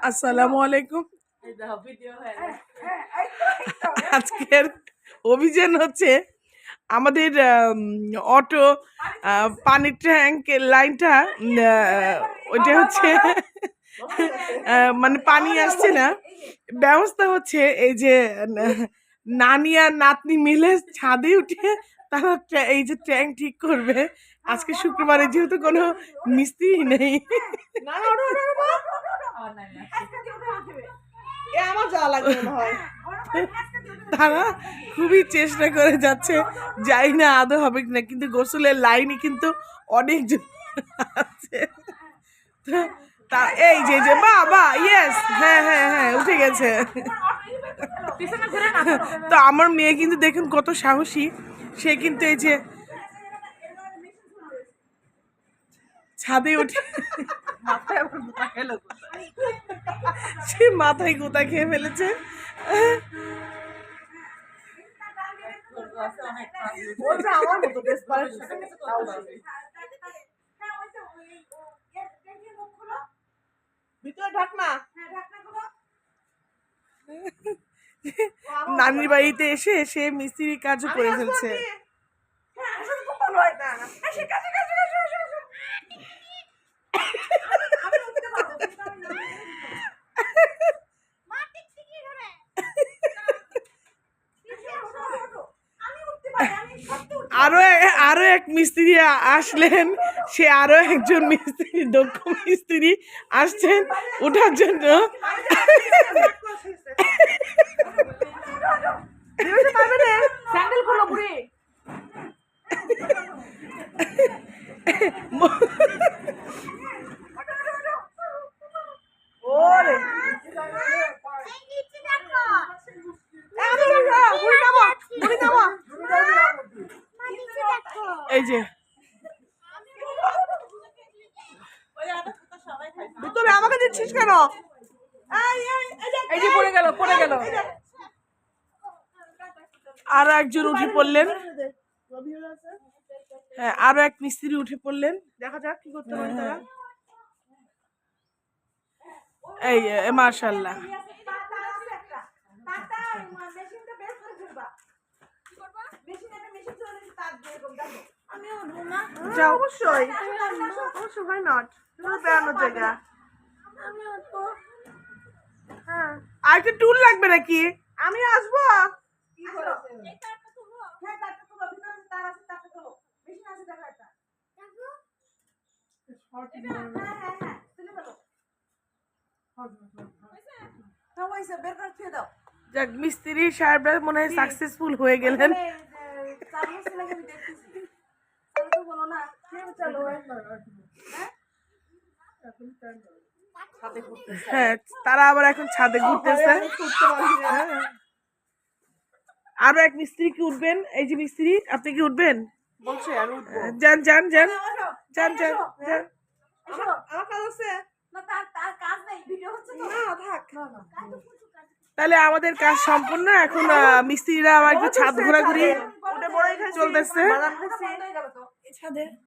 আসসালামু আলাইকুম। আজকের অভিযান হচ্ছে আমাদের অটো পানির ট্যাঙ্কের লাইনটা ওইটা হচ্ছে মানে পানি আসছে না, ব্যবস্থা হচ্ছে এই যে নানি আর নাতনি মিলে ছাদে উঠে তারা এই যে ট্যাঙ্ক ঠিক করবে। আজকে শুক্রবারে যেহেতু কোনো মিস্ত্রি নেই, তারা খুবই চেষ্টা করে যাচ্ছে, যাই না আদৌ হবে কিনা, কিন্তু গোসলের লাইনে কিন্তু অনেকজন আছে। তা এই যে যে বাবা ইয়েস, হ্যাঁ হ্যাঁ হ্যাঁ উঠে গেছে। তো আমার মেয়ে কিন্তু দেখুন কত সাহসী, সে কিন্তু এই যে ছাদে উঠে সে মাথায় গোতা খেয়ে ফেলেছে। নানির বাড়িতে এসে সে মিস্ত্রি কাজও করে ফেলছে। আরো এক মিস্ত্রি আসলেন, সে আরো একজন মিস্ত্রি, দক্ষ মিস্ত্রি আসছেন ওঠার জন্য। এই যে আমাকে দিচ্ছিস কেন? এই যে পড়ে গেল পড়ে গেল। আরো একজন উঠে পড়লেন, হ্যাঁ আরো এক মিস্ত্রি উঠে পড়লেন, দেখা যাক কি করতে পারেন তারা। এই মাশাআল্লাহ। অবশ্যই why not? বেড়ানোর জায়গা। আর একটা টুল লাগবে নাকি? আমি আসবো। যাক, মিস্ত্রি সাহেবরা মনে হয় সাকসেসফুল হয়ে গেলেন। হ্যাঁ, তারা আবার এখন ছাদে ঘুরতেছে। আরো এক মিস্ত্রি কি উঠবেন? এই যে মিস্ত্রি, আপনি কি উঠবেন? যান যান যান যান যান যান। তাহলে আমাদের কাজ সম্পূর্ণ। এখন মিস্ত্রিরা আবার একটু ছাদ ঘোরাঘুরি চলতেছে।